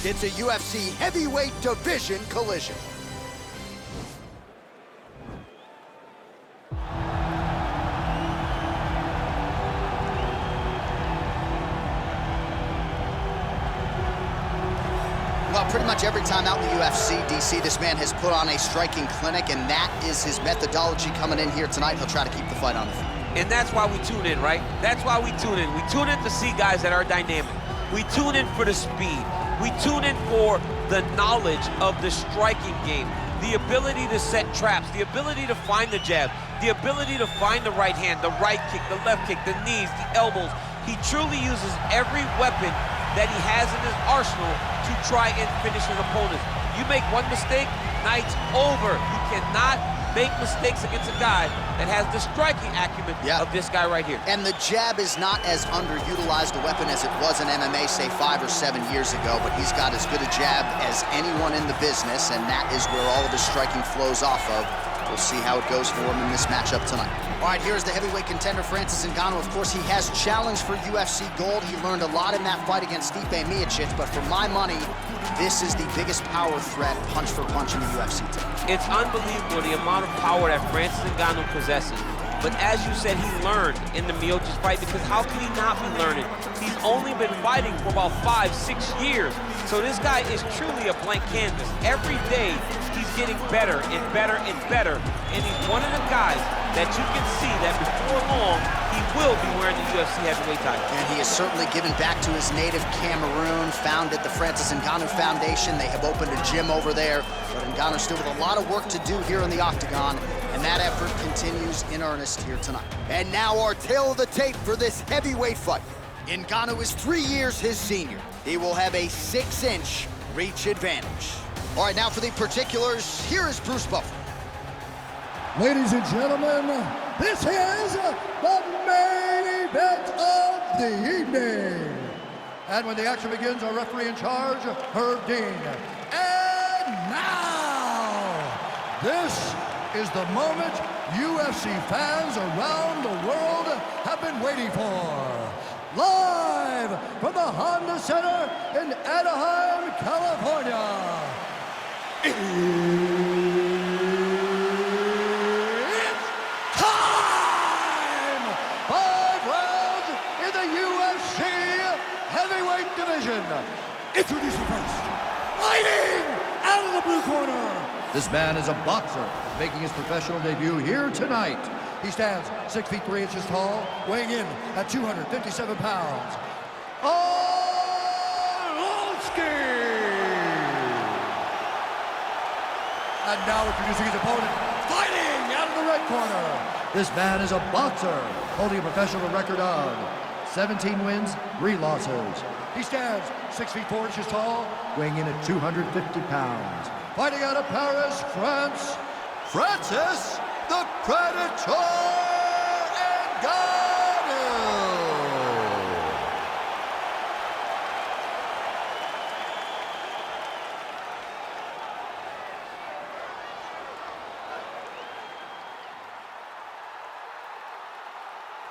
It's a UFC heavyweight division collision. Well, pretty much every time out in the UFC, DC, this man has put on a striking clinic, and that is his methodology coming in here tonight. He'll try to keep the fight on the feet. And that's why we tune in, right? That's why we tune in. We tune in to see guys that are dynamic. We tune in for the speed. We tune in for the knowledge of the striking game, the ability to set traps, the ability to find the jab, the ability to find the right hand, the right kick, the left kick, the knees, the elbows. He truly uses every weapon that he has in his arsenal to try and finish his opponents. You make one mistake, night's over. You cannot make mistakes against a guy that has the striking acumen of this guy right here. And the jab is not as underutilized a weapon as it was in MMA, say 5 or 7 years ago, but he's got as good a jab as anyone in the business, and that is where all of his striking flows off of. We'll see how it goes for him in this matchup tonight. All right, here's the heavyweight contender, Francis Ngannou. Of course, he has challenged for UFC gold. He learned a lot in that fight against Stipe Miocic, but for my money, this is the biggest power threat, punch for punch, in the UFC tonight. It's unbelievable the amount of power that Francis Ngannou possesses. But as you said, he learned in the Miocic fight, because how can he not be learning? He's only been fighting for about 5, 6 years. So this guy is truly a blank canvas. Every day, he's getting better and better and better. And he's one of the guys that you can see that before long, he will be wearing the UFC heavyweight title. And he has certainly given back to his native Cameroon, founded the Francis Ngannou Foundation. They have opened a gym over there. But Ngannou's still with a lot of work to do here in the octagon. And that effort continues in earnest here tonight. And now our tale of the tape for this heavyweight fight. Ngannou is 3 years his senior. He will have a 6-inch reach advantage. All right, now for the particulars, here is Bruce Buffer. Ladies and gentlemen, this is the main event of the evening. And when the action begins, our referee in charge, Herb Dean. And now, this is the moment UFC fans around the world have been waiting for. Live from the Honda Center in Anaheim, California. It's time! 5 rounds in the UFC heavyweight division. Introducing first, fighting out of the blue corner. This man is a boxer, making his professional debut here tonight. He stands 6 feet 3 inches tall, weighing in at 257 pounds. And now introducing his opponent, fighting out of the red corner. This man is a boxer, holding a professional record of 17 wins, 3 losses. He stands 6 feet 4 inches tall, weighing in at 250 pounds. Fighting out of Paris, France, Francis the Predator Ngannou.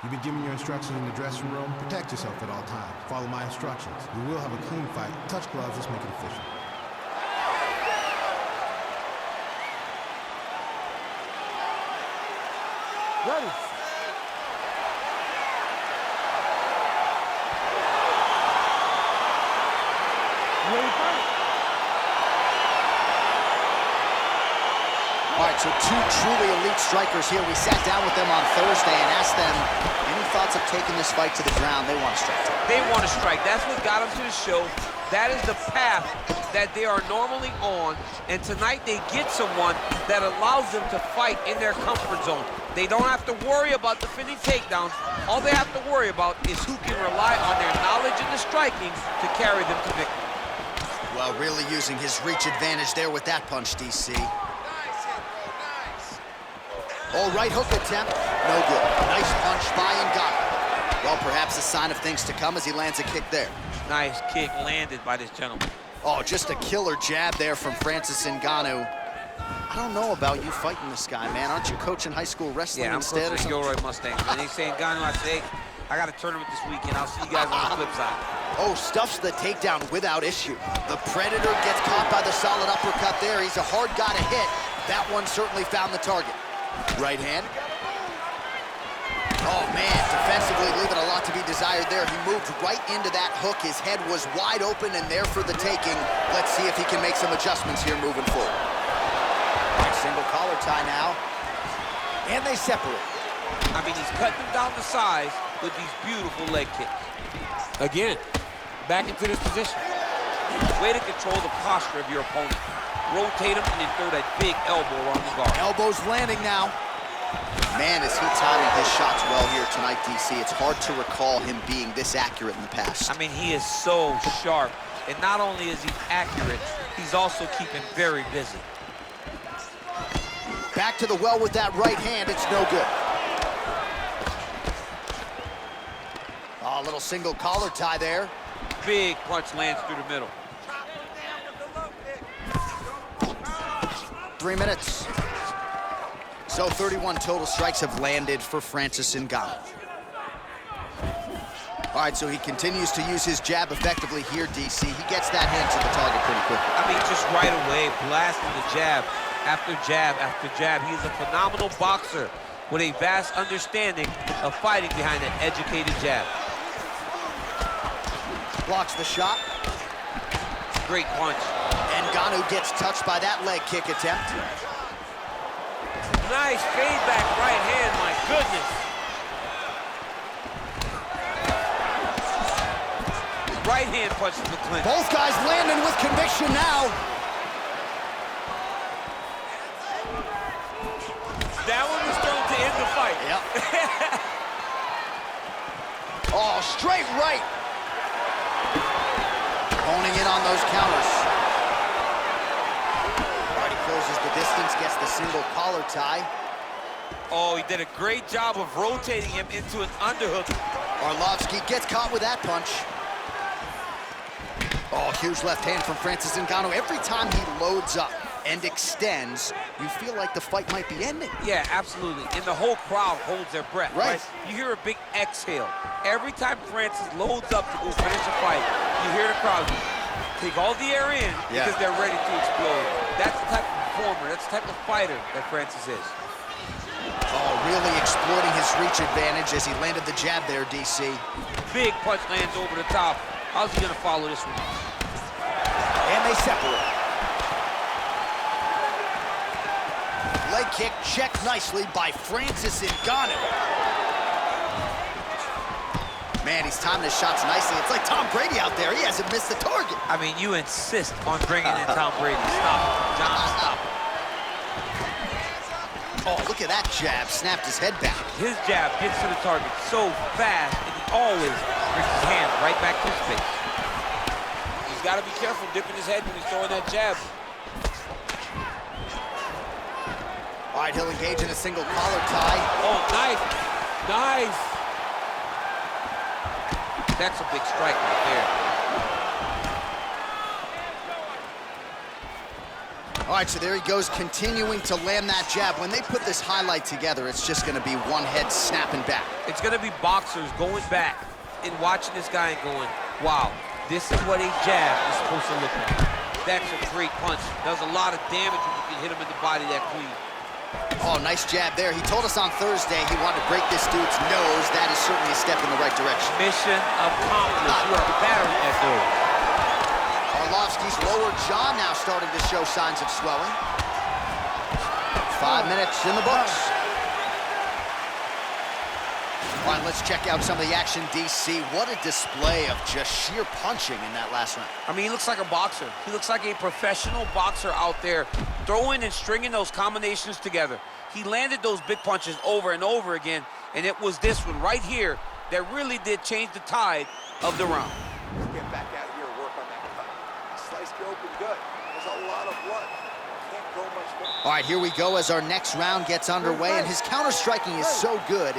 You've been given your instructions in the dressing room. Protect yourself at all times. Follow my instructions. We will have a clean fight. Touch gloves, let's make it official. Ready. Ready to fight? All right, so 2 truly elite strikers here. We sat down with them on Thursday and asked them any thoughts of taking this fight to the ground. They want to strike. They want to strike. That's what got them to the show. That is the path that they are normally on. And tonight they get someone that allows them to fight in their comfort zone. They don't have to worry about defending takedowns. All they have to worry about is who can rely on their knowledge in the striking to carry them to victory. Well, really using his reach advantage there with that punch, DC. All right, hook attempt, no good. Nice punch by Ngannou. Well, perhaps a sign of things to come as he lands a kick there. Nice kick landed by this gentleman. Oh, just a killer jab there from Francis Ngannou. I don't know about you fighting this guy, man. Aren't you coaching high school wrestling instead? Yeah, I'm coaching Gilroy Mustangs. When they say Ngannou, I say, hey, I got a tournament this weekend. I'll see you guys on the flip side. Oh, stuffs the takedown without issue. The Predator gets caught by the solid uppercut there. He's a hard guy to hit. That one certainly found the target. Right hand. Oh, man, defensively leaving a lot to be desired there. He moved right into that hook. His head was wide open and there for the taking. Let's see if he can make some adjustments here moving forward. All right, single collar tie now. And they separate. I mean, he's cutting him down to size with these beautiful leg kicks. Again, back into this position. Way to control the posture of your opponent. Rotate him and then throw that big elbow around the guard. Elbows landing now. Man, is he timing his shots well here tonight, DC. It's hard to recall him being this accurate in the past. I mean, he is so sharp. And not only is he accurate, he's also keeping very busy. Back to the well with that right hand. It's no good. Oh, a little single collar tie there. Big punch lands through the middle. 3 minutes. So 31 total strikes have landed for Francis Ngannou. All right, so he continues to use his jab effectively here, DC. He gets that hand to the target pretty quickly. I mean, just right away, blasting the jab after jab after jab. He's a phenomenal boxer with a vast understanding of fighting behind an educated jab. Blocks the shot. Great punch. Ngannou gets touched by that leg kick attempt. Nice fade back right hand, my goodness. Right hand punches the clinch. Both guys landing with conviction now. That one was thrown to end the fight. Yep. Oh, straight right. Honing in on those counters. Closes the distance, gets the single collar tie. Oh, he did a great job of rotating him into an underhook. Arlovsky gets caught with that punch. Oh, huge left hand from Francis Ngannou. Every time he loads up and extends, you feel like the fight might be ending. Yeah, absolutely. And the whole crowd holds their breath, right? You hear a big exhale. Every time Francis loads up to go finish a fight, you hear the crowd take all the air in because they're ready to explode. That's the type of performer, that's the type of fighter that Francis is. Oh, really exploiting his reach advantage as he landed the jab there, DC. Big punch lands over the top. How's he gonna follow this one? And they separate. Leg kick checked nicely by Francis Ngannou. Man, he's timing his shots nicely. It's like Tom Brady out there. He hasn't missed the target. I mean, you insist on bringing in Tom Brady. Stop it, John, stop it. Oh, look at that jab. Snapped his head back. His jab gets to the target so fast, and he always brings his hand right back to his face. He's got to be careful dipping his head when he's throwing that jab. All right, he'll engage in a single collar tie. Oh, nice. Nice. That's a big strike right there. All right, so there he goes, continuing to land that jab. When they put this highlight together, it's just going to be one head snapping back. It's going to be boxers going back and watching this guy and going, wow, this is what a jab is supposed to look like. That's a great punch. Does a lot of damage when you can hit him in the body that clean. Oh, nice jab there. He told us on Thursday he wanted to break this dude's nose. That is certainly a step in the right direction. Mission accomplished. You are battering that dude. Arlovsky's lower jaw now starting to show signs of swelling. 5 minutes in the books. All right, let's check out some of the action, DC. What a display of just sheer punching in that last round. I mean, he looks like a boxer. He looks like a professional boxer out there, throwing and stringing those combinations together. He landed those big punches over and over again, and it was this one right here that really did change the tide of the round. Let's get back out here and work on that cut. Sliced you open good. There's a lot of blood. Can't go much more. All right, here we go as our next round gets underway, and his counter-striking is so good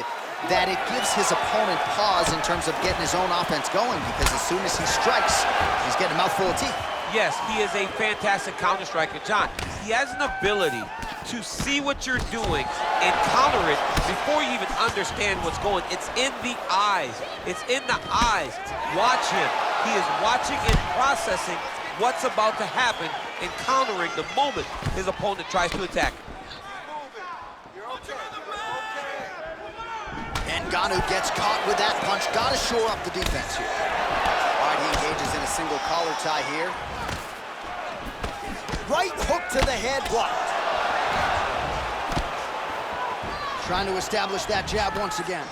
that it gives his opponent pause in terms of getting his own offense going, because as soon as he strikes, he's getting a mouthful of teeth. Yes, he is a fantastic counter-striker. John, he has an ability to see what you're doing and counter it before you even understand what's going. It's in the eyes. It's in the eyes. Watch him. He is watching and processing what's about to happen and countering the moment his opponent tries to attack him. Ngannou gets caught with that punch. Got to shore up the defense here. All right, he engages in a single collar tie here. Right hook to the head, blocked. Trying to establish that jab once again.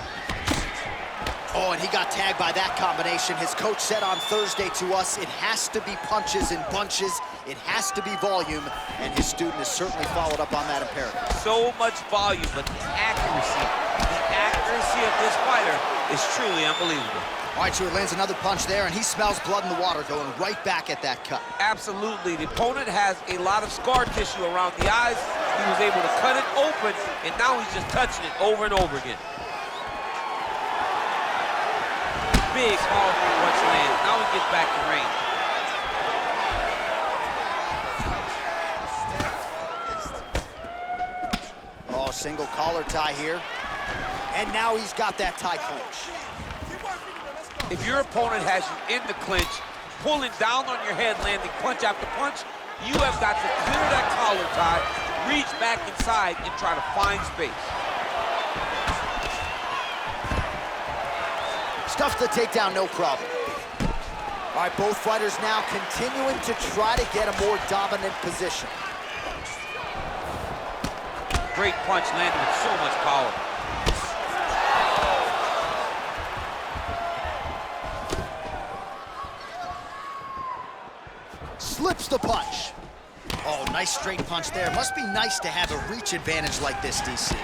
Oh, and he got tagged by that combination. His coach said on Thursday to us, it has to be punches and bunches. It has to be volume, and his student has certainly followed up on that imperative. So much volume, but the accuracy of this fighter is truly unbelievable. All right, so he lands another punch there, and he smells blood in the water, going right back at that cut. Absolutely. The opponent has a lot of scar tissue around the eyes. He was able to cut it open, and now he's just touching it over and over again. Big, powerful punch lands. Now he gets back to range. Oh, single collar tie here. And now he's got that tie clinch. If your opponent has you in the clinch, pulling down on your head, landing punch after punch, you have got to clear that collar tie, reach back inside, and try to find space. Stuffs the takedown, no problem. All right, both fighters now continuing to try to get a more dominant position. Great punch landed with so much power. Slips the punch. Oh, nice straight punch there. Must be nice to have a reach advantage like this, DC.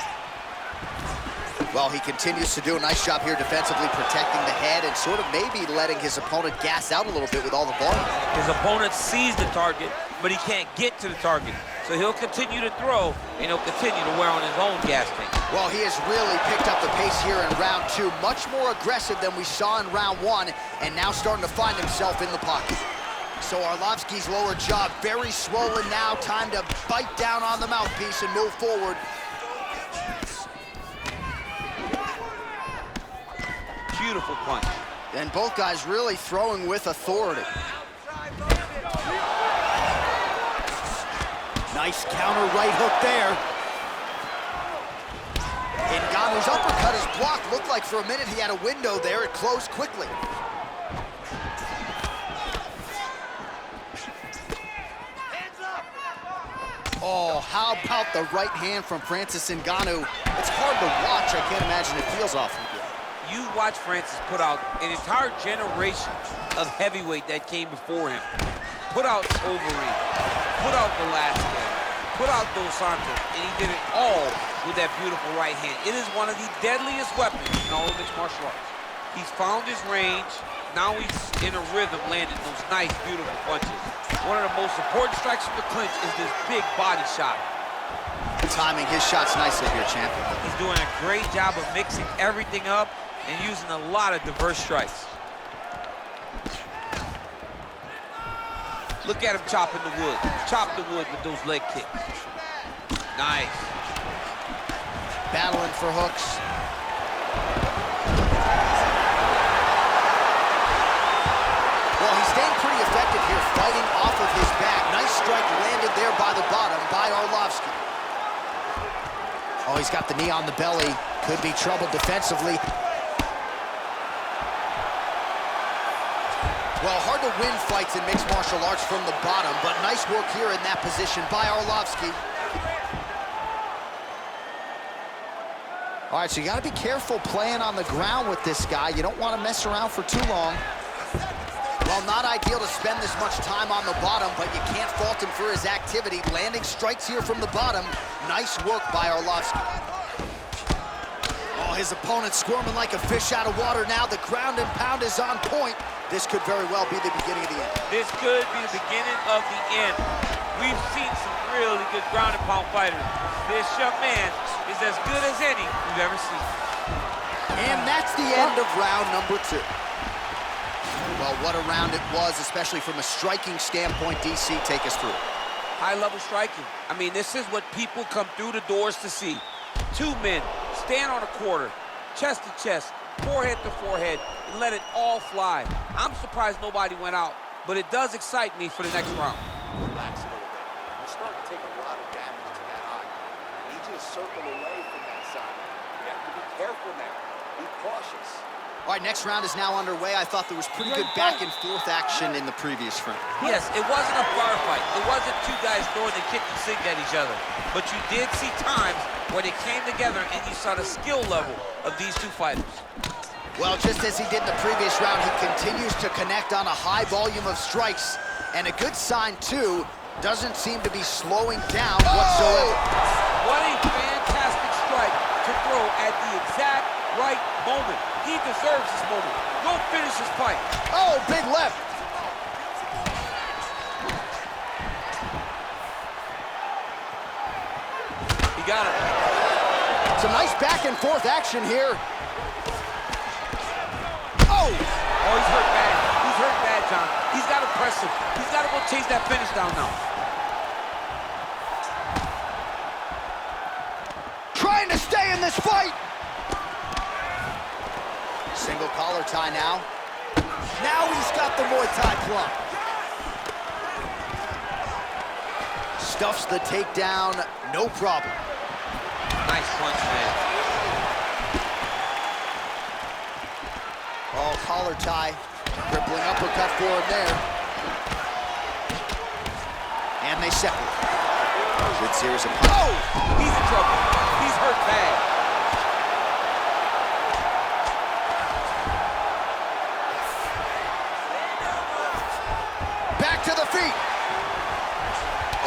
Well, he continues to do a nice job here defensively, protecting the head and sort of maybe letting his opponent gas out a little bit with all the volume. His opponent sees the target, but he can't get to the target. So he'll continue to throw, and he'll continue to wear on his own gas tank. Well, he has really picked up the pace here in round two. Much more aggressive than we saw in round one, and now starting to find himself in the pocket. So Arlovsky's lower jaw very swollen now. Time to bite down on the mouthpiece and move forward. Beautiful punch. And both guys really throwing with authority. Nice counter right hook there. Ngannou's uppercut is blocked. Looked like for a minute he had a window there. It closed quickly. Oh, how about the right hand from Francis Ngannou? It's hard to watch. I can't imagine it feels awful good. You watch Francis put out an entire generation of heavyweight that came before him. Put out Overeem, put out Velasquez, put out Dos Santos, and he did it all with that beautiful right hand. It is one of the deadliest weapons in all of mixed martial arts. He's found his range. Now he's in a rhythm, landing those nice, beautiful punches. One of the most important strikes from the clinch is this big body shot. Timing his shots nicely here, champ. He's doing a great job of mixing everything up and using a lot of diverse strikes. Look at him chopping the wood. Chop the wood with those leg kicks. Nice. Battling for hooks. Well, he's staying pretty effective here, fighting off of his back. Nice strike landed there by the bottom by Arlovsky. Oh, he's got the knee on the belly. Could be trouble defensively. Well, hard to win fights in mixed martial arts from the bottom, but nice work here in that position by Arlovsky. All right, so you got to be careful playing on the ground with this guy. You don't want to mess around for too long. Well, not ideal to spend this much time on the bottom, but you can't fault him for his activity. Landing strikes here from the bottom. Nice work by Arlovsky. Oh, his opponent squirming like a fish out of water now. The ground and pound is on point. This could very well be the beginning of the end. This could be the beginning of the end. We've seen some really good ground and pound fighters. This young man is as good as any we've ever seen. And that's the end of round number two. Well, what a round it was, especially from a striking standpoint. DC, take us through it. High-level striking. I mean, this is what people come through the doors to see. Two men stand on a quarter, chest to chest, forehead to forehead, and let it all fly. I'm surprised nobody went out, but it does excite me for the next round. Relax a little bit. You're starting to take a lot of damage to that eye. You need you to circle away from that side. You have to be careful now. Be cautious. All right, next round is now underway. I thought there was pretty good back and forth action in the previous round. Yes, it wasn't a firefight. It wasn't two guys throwing the kick and sink at each other. But you did see times where they came together and you saw the skill level of these two fighters. Well, just as he did in the previous round, he continues to connect on a high volume of strikes. And a good sign, too, doesn't seem to be slowing down whatsoever. What a fantastic strike to throw at the exact right moment. He deserves this moment. Go finish his fight. Oh, big left. He got him. Some nice back and forth action here. Oh! Oh, he's hurt bad. He's hurt bad, John. He's got to press him. He's got to go chase that finish down now. Trying to stay in this fight. Single collar tie now. Now he's got the Muay Thai plug. Stuffs the takedown, no problem. Nice punch, man. Oh, collar tie. Crippling uppercut for him there. And they separate. Good series of punches. Oh! He's in trouble. He's hurt bad. Back to the feet.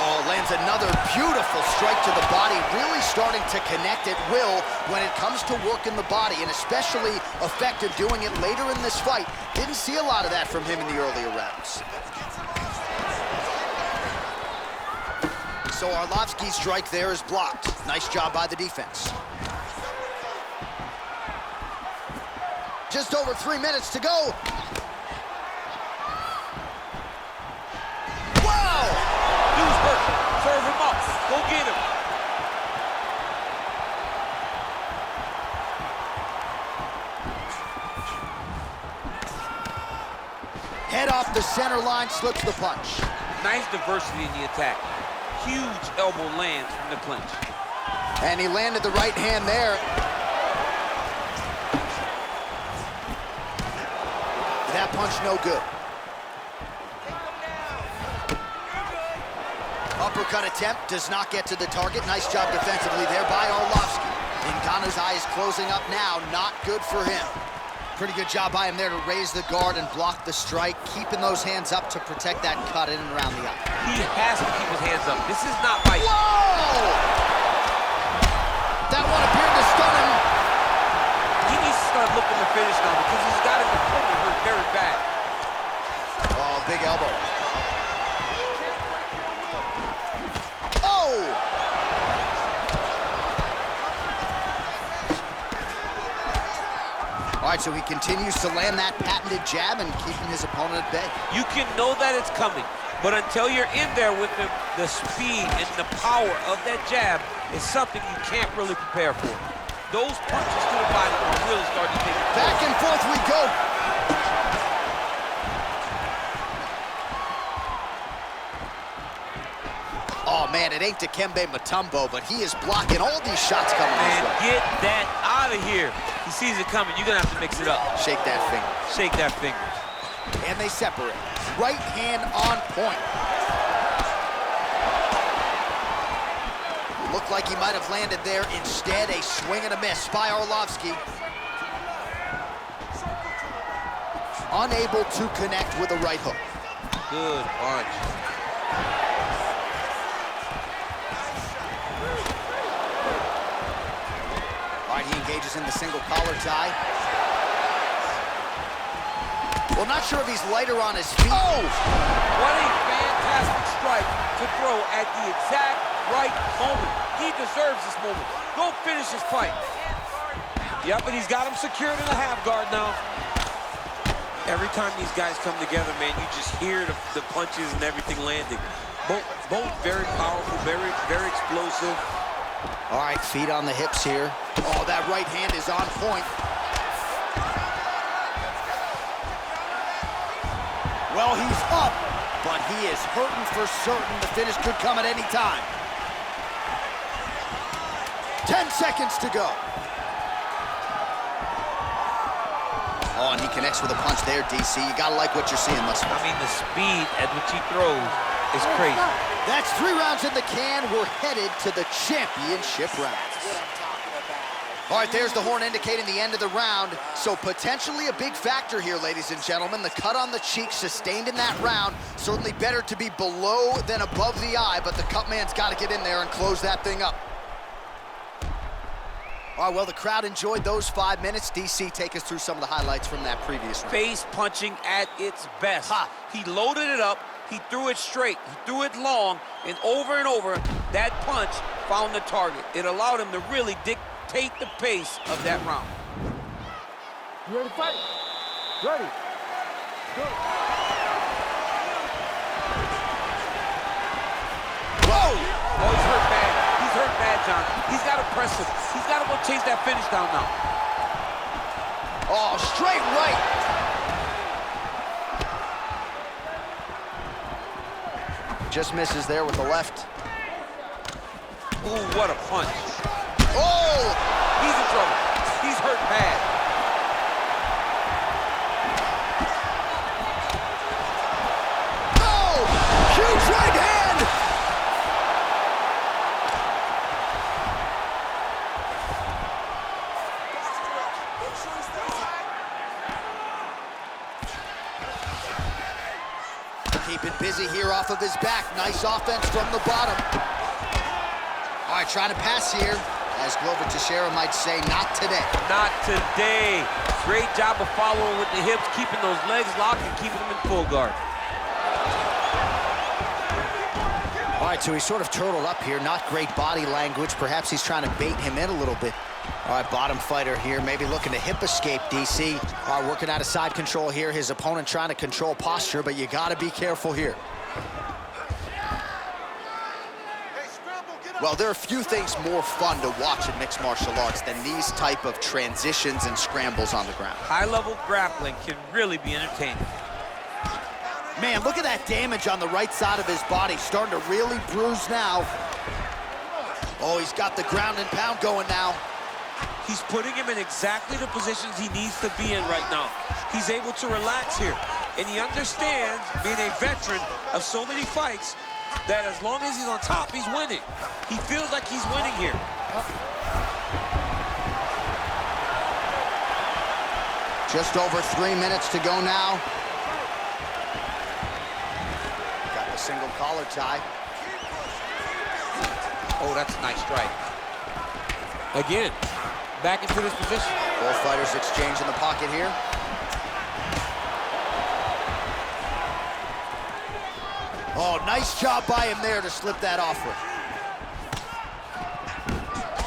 Oh, lands another beautiful strike to the body, really starting to connect at will when it comes to working the body, and especially effective doing it later in this fight. Didn't see a lot of that from him in the earlier rounds. So Arlovski's strike there is blocked. Nice job by the defense. Just over 3 minutes to go. Dude's hurt. Serve him up. Go get him. Head off the center line, slips the punch. Nice diversity in the attack. Huge elbow lands from the clinch. And he landed the right hand there. That punch no good. Uppercut attempt does not get to the target. Nice job defensively there by Arlovski. Ngannou's eye is closing up now. Not good for him. Pretty good job by him there to raise the guard and block the strike, keeping those hands up to protect that cut in and around the eye. He has to keep his hands up. This is not right. Whoa! That one appeared to stun him. He needs to start looking to finish now because he's got his opponent hurt very bad. Oh, big elbow. Oh! All right, so he continues to land that patented jab and keeping his opponent at bay. You can know that it's coming, but until you're in there with the speed and the power of that jab is something you can't really prepare for. Those punches to the body will really start to take it. Back and forth we go. Oh, man, it ain't Dikembe Mutombo, but he is blocking all these shots coming his way. Get that out of here. He sees it coming. You're going to have to mix it up. Shake that finger. Shake that finger. And they separate. Right hand on point. Looked like he might have landed there. Instead, a swing and a miss by Arlovski. Unable to connect with a right hook. Good punch. He engages in the single collar tie. Well, not sure if he's lighter on his feet. Oh! What a fantastic strike to throw at the exact right moment. He deserves this moment. Go finish his fight. Yep, and he's got him secured in a half guard now. Every time these guys come together, man, you just hear the punches and everything landing. Both very powerful, very explosive. All right, feet on the hips here. Oh, that right hand is on point. Well, he's up, but he is hurting for certain. The finish could come at any time. 10 seconds to go. Oh, and he connects with a punch there, DC. You gotta like what you're seeing, Muscle. I mean, the speed at which he throws is crazy. That's 3 rounds in the can. We're headed to the championship rounds. All right, there's the horn indicating the end of the round. So potentially a big factor here, ladies and gentlemen. The cut on the cheek sustained in that round. Certainly better to be below than above the eye, but the cut man's got to get in there and close that thing up. All right, well, the crowd enjoyed those 5 minutes. DC, take us through some of the highlights from that previous round. Face punching at its best. He loaded it up, he threw it straight, he threw it long, and over, that punch found the target. It allowed him to really dictate the pace of that round. You ready to fight? Ready. Good. Whoa! Oh, he's hurt bad. He's hurt bad, John. He's got to press him. He's got to go chase that finish down now. Oh, straight right. Just misses there with the left. Ooh, what a punch. Oh! He's in trouble. He's hurt bad. Oh! Huge right hand! Keeping busy here off of his back. Nice offense from the bottom. All right, trying to pass here. As Glover Teixeira might say, not today. Not today. Great job of following with the hips, keeping those legs locked and keeping them in full guard. All right, so he's sort of turtled up here. Not great body language. Perhaps he's trying to bait him in a little bit. All right, bottom fighter here, maybe looking to hip escape, DC. All right, working out of side control here. His opponent trying to control posture, but you got to be careful here. Well, there are few things more fun to watch in mixed martial arts than these type of transitions and scrambles on the ground. High-level grappling can really be entertaining. Man, look at that damage on the right side of his body. Starting to really bruise now. Oh, he's got the ground and pound going now. He's putting him in exactly the positions he needs to be in right now. He's able to relax here. And he understands, being a veteran of so many fights, that as long as he's on top, he's winning. He feels like he's winning here. Just over 3 minutes to go now. Got the single collar tie. Oh, that's a nice strike. Again, back into this position. Both fighters exchange in the pocket here. Oh, nice job by him there to slip that off with.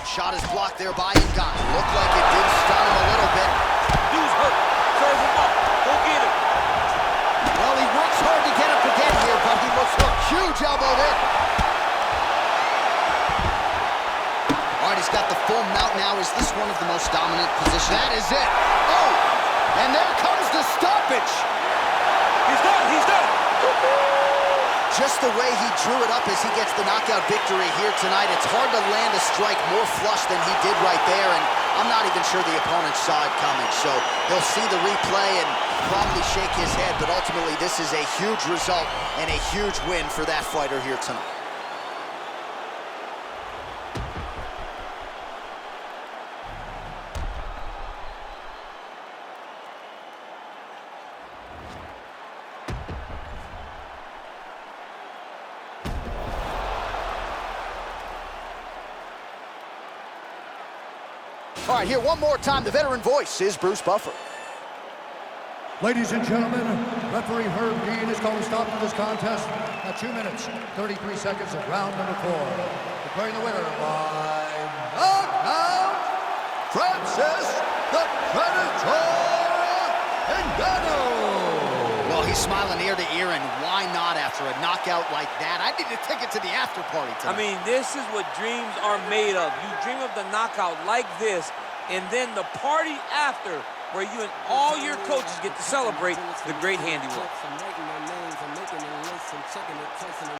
Shot is blocked there by Unganup. Looked like it did stun him a little bit. Dude's hurt. Serve him up. Go get him. Well, he works hard to get up again here, but he looks hurt. Huge elbow there. All right, he's got the full mount now. Is this one of the most dominant positions? That is it. Oh, and there comes the stoppage. He's done. He's done. Just the way he drew it up as he gets the knockout victory here tonight. It's hard to land a strike more flush than he did right there, and I'm not even sure the opponent saw it coming. So he'll see the replay and probably shake his head, but ultimately this is a huge result and a huge win for that fighter here tonight. All right, here one more time, the veteran voice is Bruce Buffer. Ladies and gentlemen, referee Herb Dean is calling a stop to this contest at 2 minutes, 33 seconds of round number 4. Declaring the winner by knockout, Francis the Predator 은ganuWell, he's smiling ear to ear, and why not after a knockout like that? I need a ticket to the after party tonight. I mean, this is what dreams are made of. You dream of the knockout like this, and then the party after, where you and all your coaches get to celebrate the great handiwork. checking it, testing it.